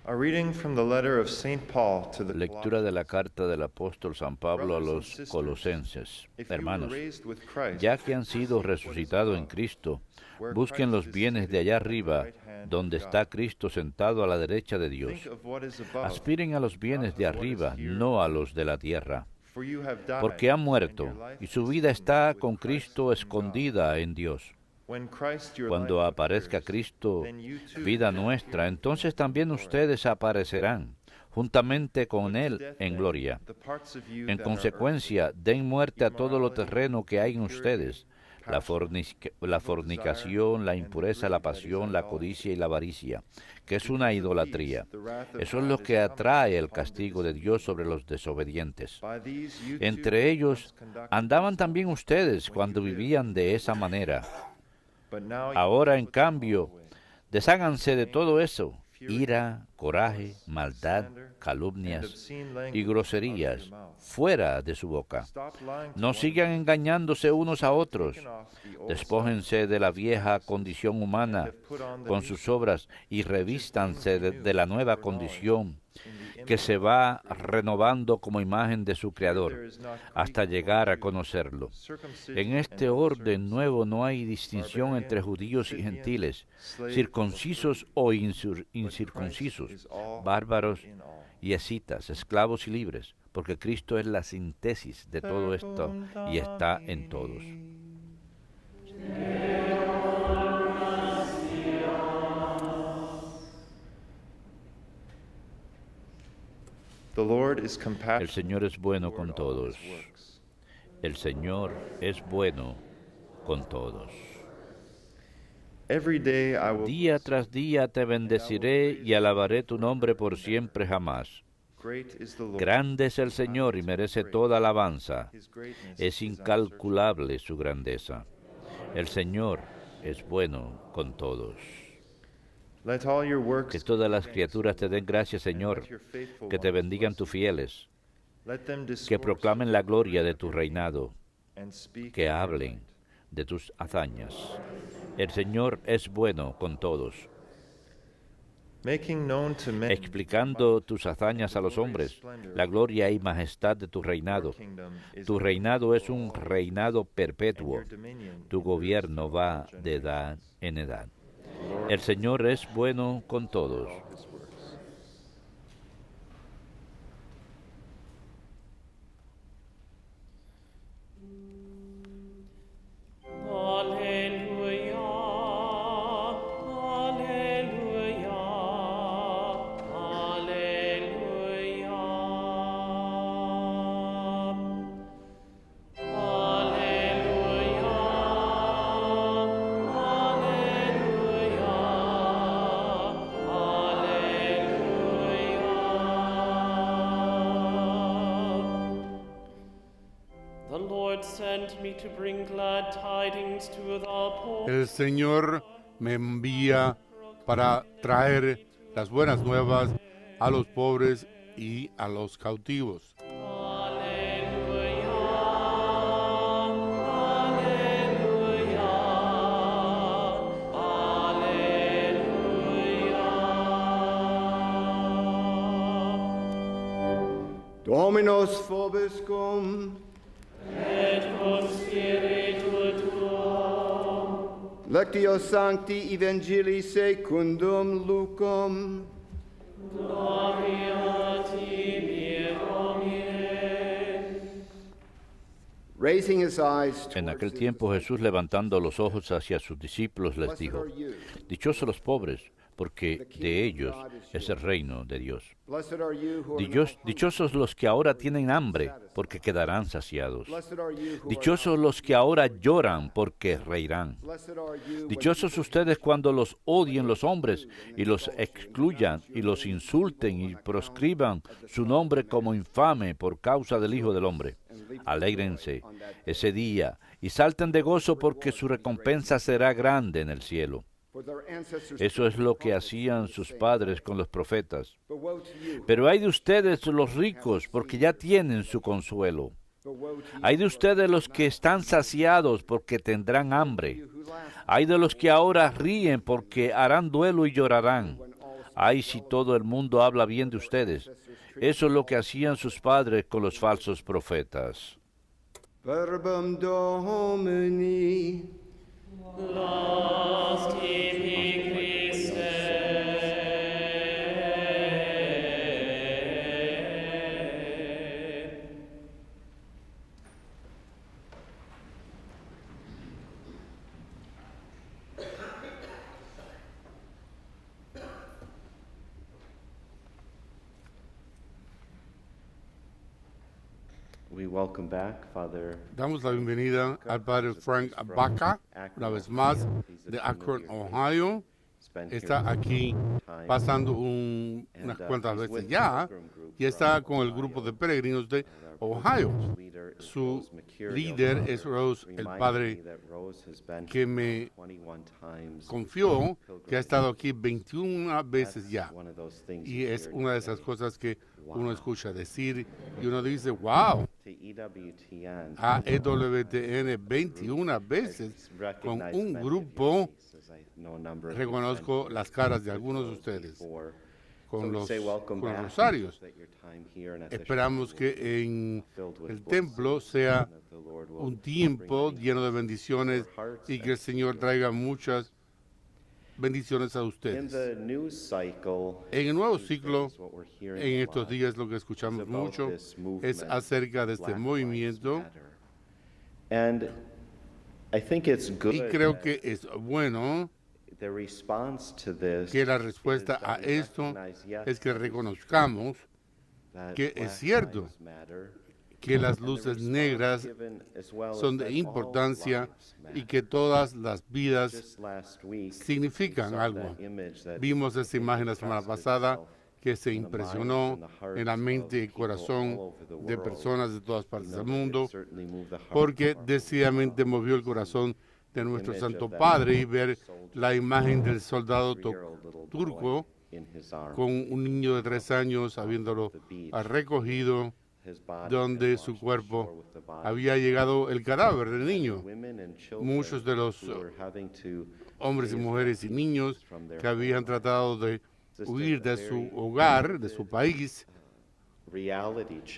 A reading from the letter of St. Paul to the Lectura de la carta del apóstol San Pablo a Brothers and los sisters, Colosenses. if you were Hermanos, raised with Christ, ya que han sido seek what is resucitados en above, Cristo, where busquen Christ los is bienes de seated allá at the arriba, right hand donde of está God. Cristo sentado a la derecha de Dios. Think of what is above, Aspiren a los bienes not de of what is arriba, here no a on los de la tierra, For you have died, porque han and muerto, your life y su is vida hidden está with con Christ Cristo in escondida en Dios. When Christ your Cuando life aparezca appears, Cristo, then you too vida will nuestra, appear entonces también in glory. ustedes aparecerán juntamente con Put to Él death, en then, gloria. the parts of you En that are consecuencia, den muerte a todo lo terreno que hay en ustedes, la earthly, fornicación, la impureza, la pasión, la codicia y la avaricia, que es una idolatría. Eso es lo que atrae el castigo de Dios sobre los desobedientes. By these you too Entre ellos once conducted andaban yourselves también ustedes when cuando you lived. vivían de esa manera. But now you Ahora, must en put them all cambio, away. desháganse de todo eso: ira, coraje, maldad, Slander, and calumnias obscene y language out of groserías your mouth. fuera de su boca. Stop lying to No one sigan another. engañándose unos a otros. Taken off the old Despójense de la vieja condición humana have put on the con new sus obras y revístanse de la nueva condición in the que image se of va the Creator. renovando como imagen de su There Creador is not hasta Greek llegar or a Jew, conocerlo. circumcision En este and orden uncircumcision, nuevo no hay distinción entre judíos y gentiles, circuncisos o incircuncisos, bárbaros y escitas, esclavos y libres, porque Cristo es la síntesis de todo esto y está en todos. The Lord is El compassionate Señor es bueno con toward all todos. his works. El Señor es bueno con todos. Every day I will Día bless tras día te bendeciré y alabaré tu nombre por siempre jamás. you. Great is the Lord. Grande es el Señor y merece toda alabanza. His greatness Es is incalculable su grandeza. El Señor es bueno con todos. Let all your works Que todas las give thanks, criaturas te den gracias, and Señor. let your faithful Que te ones bendigan bless tus you. fieles. Let them Que discourse proclamen la gloria de tu reinado. and speak Que of your hablen might. de tus hazañas. El Señor es bueno con todos, Making known to men explicando tus hazañas a los hombres, la gloria y majestad de tu your reinado. kingdom is Tu reinado es un reinado and perpetuo. your dominion Tu endures gobierno from va all de generations. edad en edad. The Lord El Señor es bueno con todos. all his works. Alleluia, alleluia, alleluia. Alleluia, alleluia. The Lord sent me to bring glad tidings to the poor. El Señor me envía para traer las buenas nuevas a los pobres y a los cautivos. Alleluia, alleluia, alleluia. Dominus vobiscum, Et cum spiritu tuo. Lectio Sancti Evangelii secundum Lucum. Gloria tibi, Domine. Raising his eyes En towards aquel his tiempo Jesús, levantando los ojos hacia sus discípulos, les Blessed dijo: are you. Dichosos los pobres, porque de ellos es el reino de Dios. Blessed are you who are now hungry. Dichosos los que ahora tienen hambre, porque quedarán saciados. Blessed are you who Dichosos are now los que ahora lloran, porque reirán. Blessed are you when Dichosos people ustedes cuando los odien los hombres y los excluyan y los insulten y proscriban su nombre como infame por causa del Hijo del Hombre. Alégrense ese día y salten de gozo, porque su recompensa será grande en el cielo. for their ancestors Eso es lo que hacían sus padres con los profetas. But woe to you. Pero hay de ustedes los ricos, porque ya tienen su consuelo. But woe to you. Hay de ustedes los que están saciados, porque tendrán hambre. Hay de los que ahora ríen, porque harán duelo y llorarán. Ay, si todo el mundo habla bien de ustedes. Eso es lo que hacían sus padres con los falsos profetas. Verbum Domini. Last tibi Christe. We welcome back Father. Damos la bienvenida al padre Frank Baca, una vez más, de Akron, Ohio. Está aquí pasando unas cuantas veces ya y está con el grupo de peregrinos de Ohio. Su líder es Rose, el padre que me confió que ha estado aquí 21 veces ya. Y es una de esas cosas que uno escucha decir y uno dice, wow, a EWTN 21 veces con un grupo. Reconozco las caras de algunos de ustedes con los rosarios. Esperamos que en el templo sea un tiempo lleno de bendiciones y que el Señor traiga muchas bendiciones a ustedes. En el nuevo ciclo, en estos días lo que escuchamos mucho es acerca de este movimiento y creo que es bueno que la respuesta a esto es que reconozcamos que es cierto que las luces negras son de importancia y que todas las vidas significan algo. Vimos esta imagen la semana pasada que se impresionó en la mente y corazón de personas de todas partes del mundo, porque decididamente movió el corazón de nuestro Santo Padre y ver la imagen del soldado turco con un niño de 3 años habiéndolo recogido, donde su cuerpo había llegado el cadáver del niño. Muchos de los hombres y mujeres y niños que habían tratado de huir de su hogar, de su país,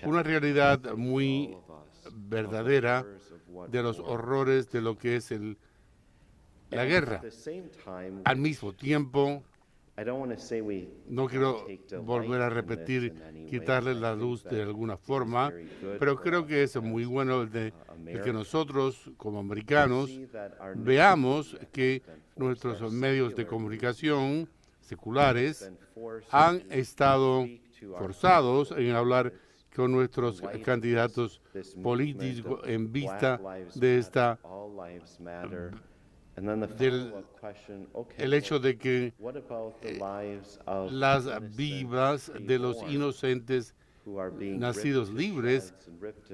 una realidad muy verdadera de los horrores de lo que es la guerra. Al mismo tiempo, no quiero volver a repetir, quitarle la luz de alguna forma, pero creo que es muy bueno el que nosotros, como americanos, veamos que nuestros medios de comunicación seculares han estado forzados en hablar con nuestros candidatos políticos en vista de el hecho de que las vidas de los inocentes nacidos libres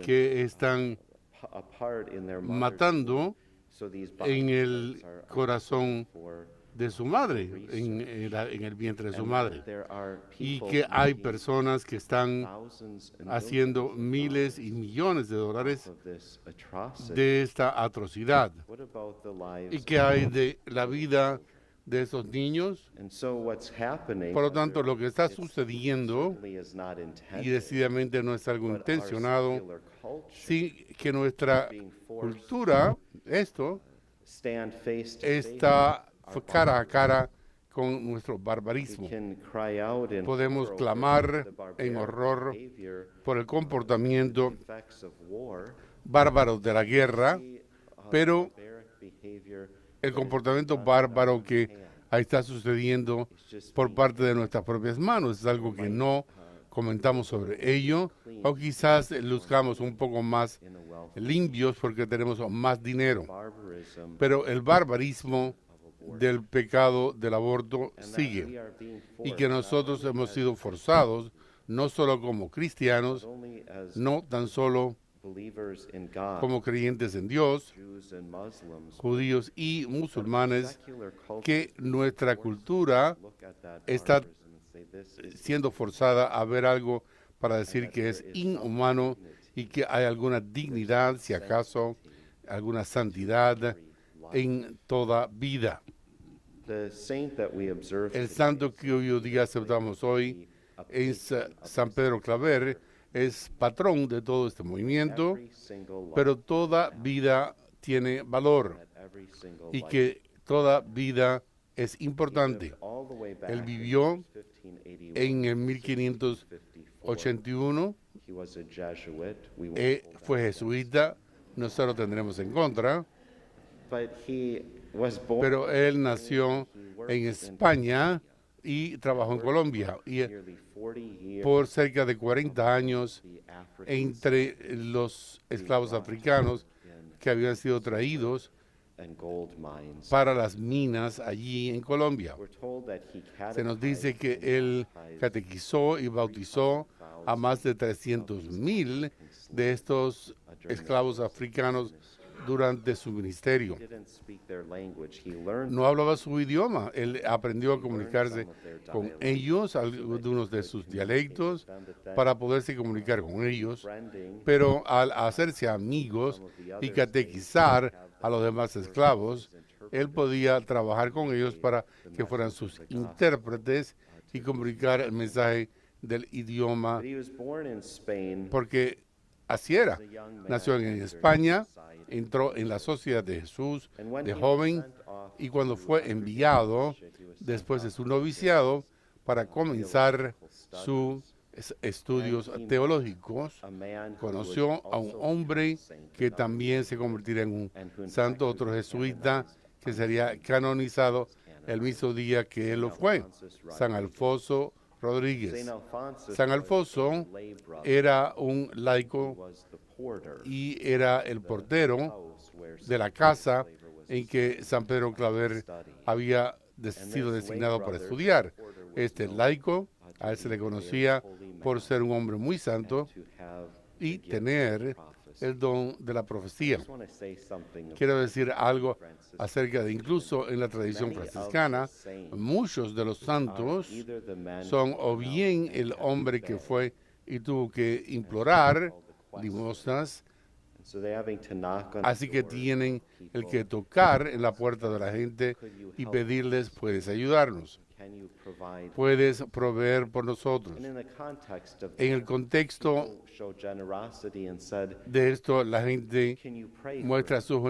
que están matando en el corazón de su madre, en el vientre de su madre, y que hay personas que están haciendo miles y millones de dólares de esta atrocidad, y que hay de la vida de esos niños. Por lo tanto, lo que está sucediendo, y decididamente no es algo intencionado, sí que nuestra cultura, está cara a cara con nuestro barbarismo. Podemos clamar en horror por el comportamiento bárbaro de la guerra, pero el comportamiento bárbaro que ahí está sucediendo por parte de nuestras propias manos es algo que no comentamos sobre ello, o quizás luzcamos un poco más limpios porque tenemos más dinero, pero el barbarismo del pecado del aborto sigue, y que nosotros hemos sido forzados, no solo como cristianos, no tan solo como creyentes en Dios, judíos y musulmanes, que nuestra cultura está siendo forzada a ver algo para decir que es inhumano y que hay alguna dignidad, si acaso, alguna santidad en toda vida. El santo que hoy día aceptamos hoy es San Pedro Claver, es patrón de todo este movimiento, pero toda vida tiene valor y que toda vida es importante. Él vivió en el 1581, fue jesuita, nosotros tendremos en contra, pero él nació en España y trabajó en Colombia. Y por cerca de 40 años entre los esclavos africanos que habían sido traídos para las minas allí en Colombia. Se nos dice que él catequizó y bautizó a más de 300,000 de estos esclavos africanos durante su ministerio. No hablaba su idioma, él aprendió a comunicarse con ellos, algunos de sus dialectos, para poderse comunicar con ellos, pero al hacerse amigos y catequizar a los demás esclavos, él podía trabajar con ellos para que fueran sus intérpretes y comunicar el mensaje del idioma, porque así era. Nació en España, entró en la Sociedad de Jesús de joven y cuando fue enviado después de su noviciado para comenzar sus estudios teológicos, conoció a un hombre que también se convertiría en un santo, otro jesuita que sería canonizado el mismo día que él lo fue, San Alfonso Rodríguez. San Alfonso era un laico y era el portero de la casa en que San Pedro Claver había sido designado para estudiar. Este laico, a él se le conocía por ser un hombre muy santo y tener el don de la profecía. Quiero decir algo acerca de, incluso en la tradición franciscana, muchos de los santos son o bien el hombre que fue y tuvo que implorar limosnas, así que tienen el que tocar en la puerta de la gente y pedirles, puedes ayudarnos, puedes proveer por nosotros. En el contexto de esto, la gente muestra su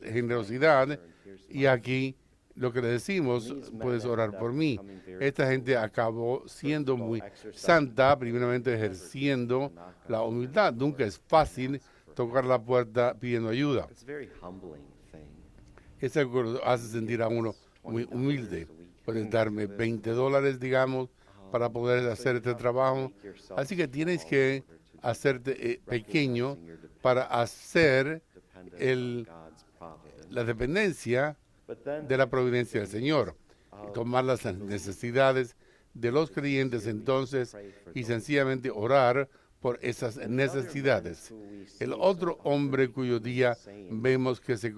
generosidad y aquí lo que le decimos, puedes orar por mí. Esta gente acabó siendo muy santa, primeramente ejerciendo la humildad. Nunca es fácil tocar la puerta pidiendo ayuda. Eso hace sentir a uno muy humilde. Puedes darme $20, digamos, para poder hacer este trabajo. Así que tienes que hacerte pequeño para hacer la dependencia de la providencia del Señor, y tomar las necesidades de los creyentes entonces y sencillamente orar por esas necesidades. El otro hombre cuyo día vemos que se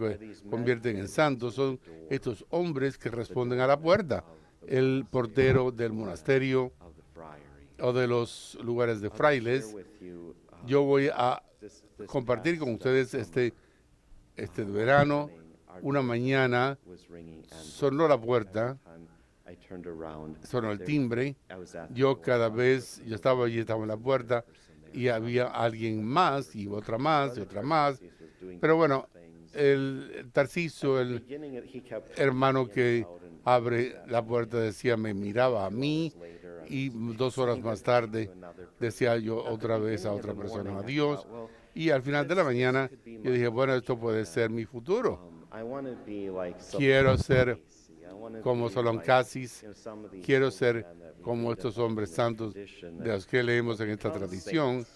convierten en santos son estos hombres que responden a la puerta, el portero del monasterio o de los lugares de frailes. Yo voy a compartir con ustedes este verano. Una mañana sonó la puerta, sonó el timbre. Yo estaba allí, estaba en la puerta y había alguien más y otra más y otra más. Pero bueno, el Tarcisio, el hermano que abre la puerta, decía, me miraba a mí y 2 horas más tarde decía yo otra vez a otra persona, adiós. Y al final de la mañana yo dije, bueno, esto puede ser mi futuro. Quiero ser como Solón Casis, quiero ser como estos hombres santos de los que leemos en esta tradición,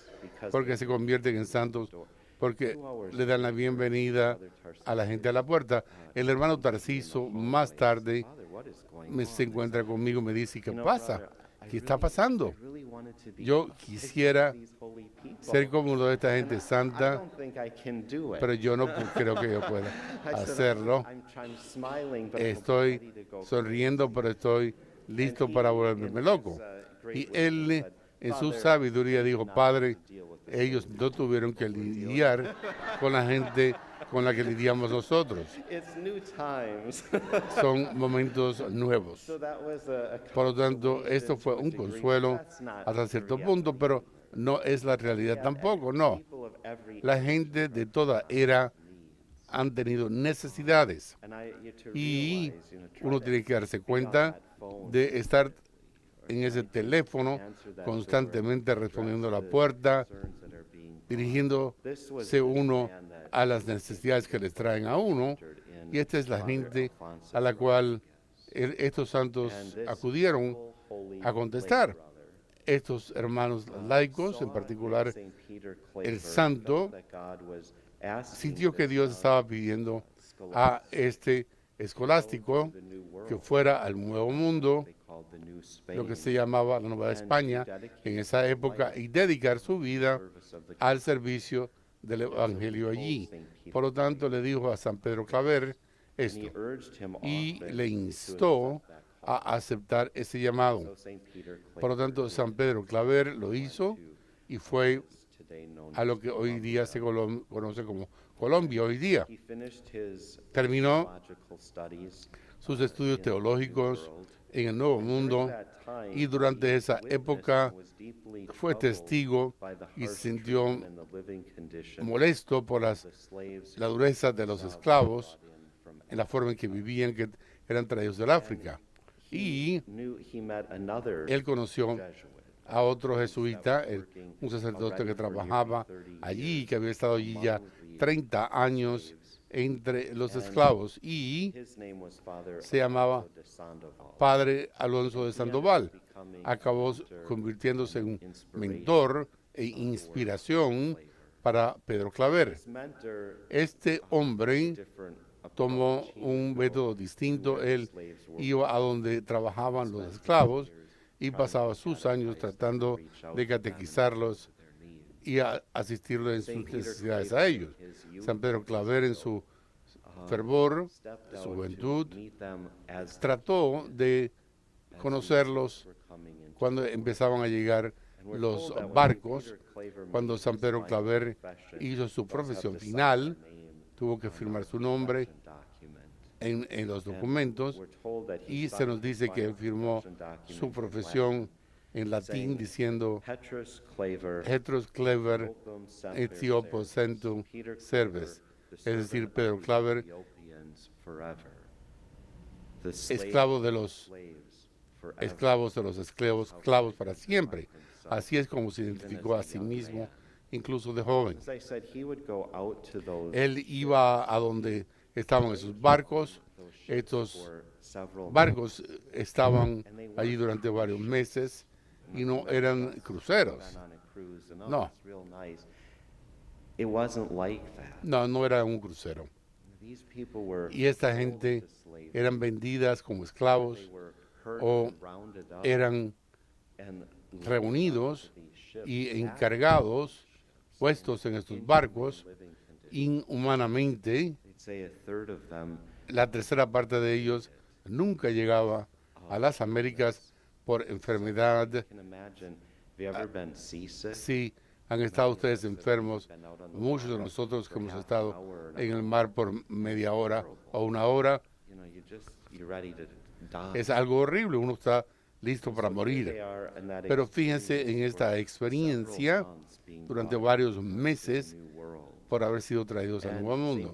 porque se convierten en santos, porque le dan la bienvenida a la gente a la puerta. El hermano Tarciso más tarde se encuentra conmigo y me dice, ¿qué pasa? ¿Qué está pasando? Yo quisiera ser como uno de esta gente santa, pero yo no creo que yo pueda hacerlo. Estoy sonriendo, pero estoy listo para volverme loco. Y él en su sabiduría dijo, Padre, ellos no tuvieron que lidiar con la gente con la que lidiamos nosotros. Son momentos nuevos. Por lo tanto, esto fue un consuelo hasta cierto punto, pero no es la realidad tampoco, no. La gente de toda era han tenido necesidades y uno tiene que darse cuenta de estar en ese teléfono constantemente respondiendo a la puerta, dirigiéndose uno a las necesidades que les traen a uno, y esta es la gente a la cual estos santos acudieron a contestar. Estos hermanos laicos, en particular el santo, sintió que Dios estaba pidiendo a este escolástico que fuera al Nuevo Mundo, lo que se llamaba la Nueva España en esa época, y dedicar su vida al servicio del Evangelio allí. Por lo tanto, le dijo a San Pedro Claver esto y le instó a aceptar ese llamado. Por lo tanto, San Pedro Claver lo hizo y fue a lo que hoy día se conoce como Colombia hoy día. Terminó sus estudios teológicos en el Nuevo Mundo y durante esa época fue testigo y se sintió molesto por la dureza de los esclavos en la forma en que vivían, que eran traídos del África. Y él conoció a otro jesuita, un sacerdote que trabajaba allí, que había estado allí ya 30 años entre los esclavos, y se llamaba Padre Alonso de Sandoval. Acabó convirtiéndose en un mentor e inspiración para Pedro Claver. Este hombre tomó un método distinto. Él iba a donde trabajaban los esclavos y pasaba sus años tratando de catequizarlos y asistirlos en sus necesidades a ellos. San Pedro Claver, en su fervor, su juventud, trató de conocerlos cuando empezaban a llegar los barcos. Cuando San Pedro Claver hizo su profesión final, tuvo que firmar su nombre en los documentos, y se nos dice que él firmó su profesión en latín diciendo Petrus Claver Ethiopo Centum Serves, es decir, Pedro Claver, esclavo de los esclavos para siempre. Así es como se identificó a sí mismo, incluso de joven. Él iba a donde estaban esos barcos. Estos barcos estaban allí durante varios meses y no eran cruceros. No. No era un crucero. Y esta gente eran vendidas como esclavos o eran reunidos y encargados, puestos en estos barcos inhumanamente. La tercera parte de ellos nunca llegaba a las Américas por enfermedad. Sí, han estado ustedes enfermos. Muchos de nosotros que hemos estado en el mar por media hora o una hora, es algo horrible, uno está listo para morir. Pero fíjense en esta experiencia durante varios meses por haber sido traídos al Nuevo Mundo.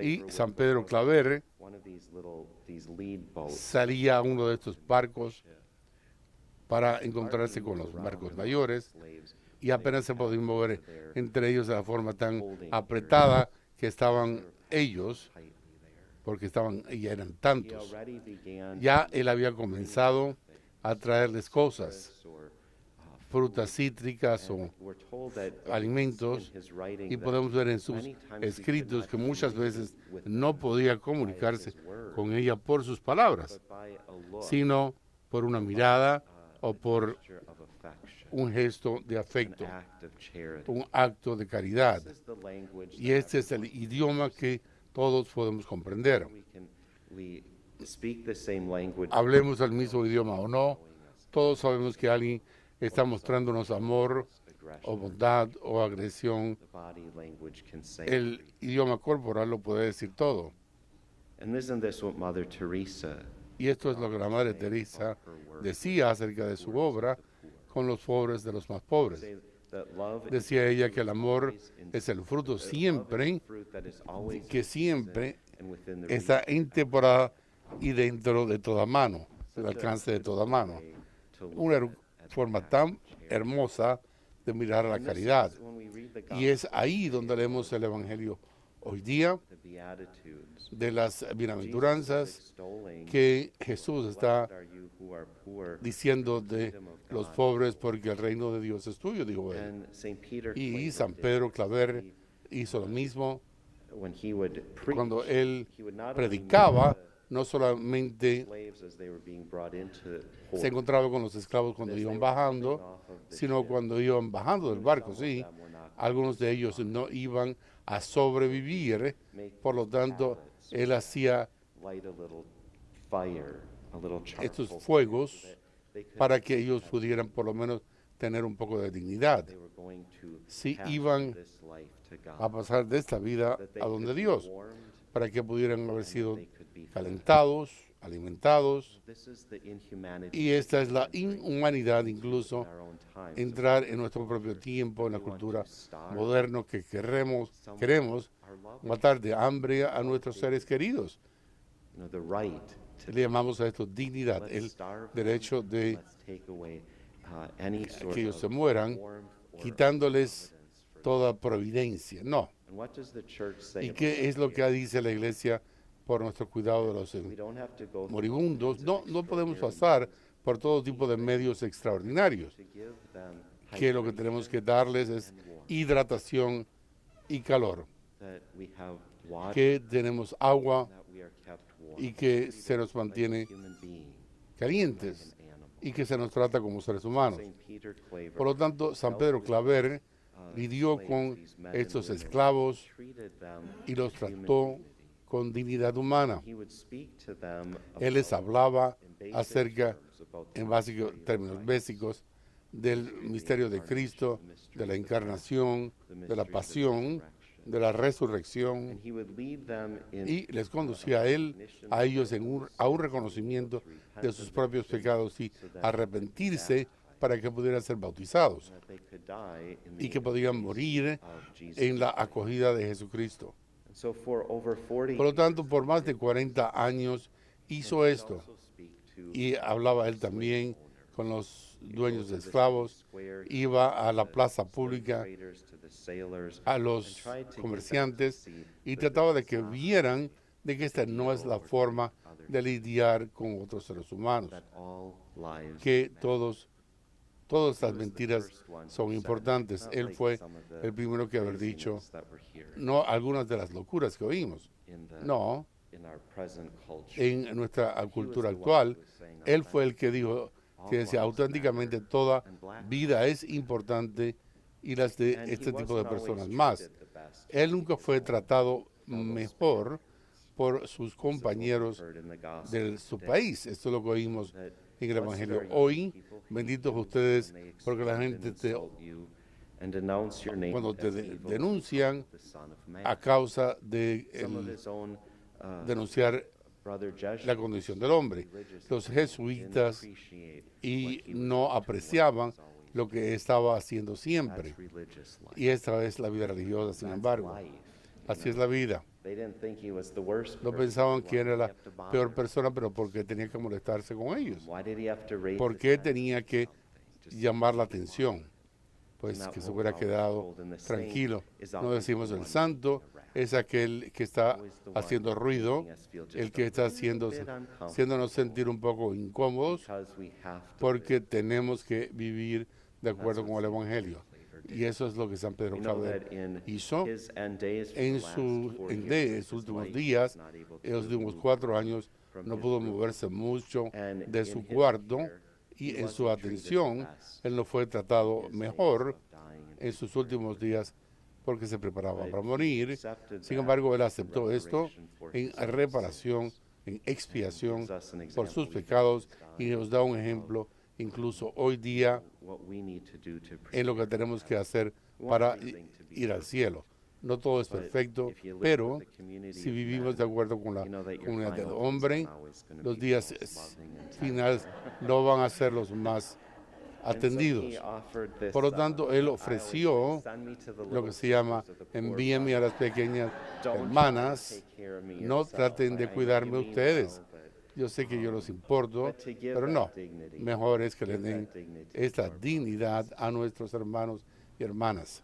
Y San Pedro Claver salía a uno de estos barcos para encontrarse con los barcos mayores, y apenas se podían mover entre ellos de la forma tan apretada que estaban ellos, porque ya eran tantos. Ya él había comenzado a traerles cosas, frutas cítricas o alimentos, y podemos ver en sus escritos que muchas veces no podía comunicarse con ella por sus palabras, sino por una mirada o por un gesto de afecto, un acto de caridad. Y este es el idioma que todos podemos comprender. Hablemos el mismo idioma o no, todos sabemos que alguien está mostrándonos amor o bondad o agresión. The body language can say. El idioma corporal lo puede decir todo. And isn't this what Mother Teresa Y esto es lo que la Madre Teresa decía acerca de su obra con los pobres de los más pobres. say that love Decía ella que el amor es el fruto siempre, fruit that is always que siempre and within the está en temporada y dentro de toda mano, al alcance de toda mano. Una forma tan hermosa de mirar a la caridad. when we read the Y es ahí donde leemos el Evangelio hoy día, the Beatitudes, de las bienaventuranzas extolling, que Jesús está are you who are poor, diciendo de los pobres porque el reino de Dios es tuyo, dijo él. and Saint Peter Y Claver San did. Pedro Claver hizo lo mismo When he would preach, cuando él he would not only predicaba, meet no solamente the slaves as they were being brought into port, se encontraba con los esclavos cuando iban bajando, sino cuando iban bajando del barco, sí. Algunos de ellos no iban a sobrevivir, por lo tanto, él hacía light a little fire, a little estos charcoal fuegos they could para que ellos pudieran por lo menos tener un poco de dignidad. they were going to Si pass iban this life to God, a pasar de esta vida that they a donde could be Dios, warmed, para que pudieran haber sido they could be fed. calentados, alimentados. This is the inhumanity Y esta es la inhumanidad incluso, in our own times. entrar en nuestro propio tiempo, en la cultura moderna que queremos Our love, matar de hambre a nuestros seres queridos. the right to Le llamamos a esto dignidad, let's el starve derecho them, de let's take away any sort que ellos of se mueran, warmth or quitándoles toda providencia. No. And what does the church say ¿Y about qué es lo que dice la iglesia por nuestro cuidado de los we don't have to go through moribundos? No podemos pasar por todo tipo de medios extraordinarios, to give them que lo que tenemos que darles es hidratación y calor, that we have water, que tenemos agua that we are kept warm, y que se nos like a mantiene human being, calientes an animal. y que se nos trata como seres humanos. Saint Peter Claver Por lo tanto, San Pedro Claver lidió con estos esclavos treated them y los with human trató dignity. con dignidad humana. He would speak to them Él les hablaba in basic acerca, terms about the en básicos mystery of términos Christ, básicos, del misterio de Cristo, de la encarnación, de la pasión, de la resurrección, and he would lead them in y les conducía a ellos a un reconocimiento de sus propios pecados y arrepentirse para que pudieran ser bautizados that they could die in y the que podían morir of Jesus. en la acogida de Jesucristo. And so for over 40 Por lo tanto, por más de 40 años hizo esto also speak to y hablaba él también con los dueños de esclavos, iba a la plaza pública, traders, to the sailors, a los comerciantes y trataba de que vieran de que esta no es la forma de lidiar con otros seres humanos, that all lives que todas estas mentiras son importantes. Él fue el primero que haber dicho, that we're here no algunas de las locuras que oímos, in the no, in our present culture. en nuestra cultura actual. Él fue el que dijo, que decía auténticamente toda vida es importante y las de And he este tipo de wasn't always personas más. treated the best. Él nunca fue tratado mejor por sus compañeros Heard in the gospel de su país. Esto es lo que oímos that en el blessed Evangelio are you hoy. people who Benditos hate you ustedes when they porque la extort gente and te, insult you and denounce your name cuando te as evil denuncian the Son of Man. a causa de Some of el his own denunciar brother Jesuit la condición del hombre. Los jesuitas y no apreciaban lo que estaba haciendo siempre. Y esta es la vida religiosa, sin embargo. Así es la vida. No pensaban que era la peor persona, pero porque tenía que molestarse con ellos. ¿Por qué tenía que llamar la atención? Pues que se hubiera quedado tranquilo. No decimos el santo es aquel que está haciendo ruido, el que está haciéndonos sentir un poco incómodos, porque tenemos que vivir de acuerdo con el Evangelio. Y eso es lo que San Pedro Claver hizo en sus últimos días, en los últimos 4 años, no pudo moverse mucho de su cuarto y en su atención, él no fue tratado mejor en sus últimos días porque se preparaba para morir. Sin embargo, él aceptó esto en reparación, en expiación por sus pecados y nos da un ejemplo incluso hoy día en lo que tenemos que hacer para ir al cielo. No todo es perfecto, pero si vivimos de acuerdo con la comunidad del hombre, los días finales no van a ser los más atendidos. Por lo tanto, él ofreció lo que se llama, envíenme a las pequeñas hermanas, no traten de cuidarme ustedes. Yo sé que yo los importo, pero no, mejor es que le den esta dignidad a nuestros hermanos y hermanas.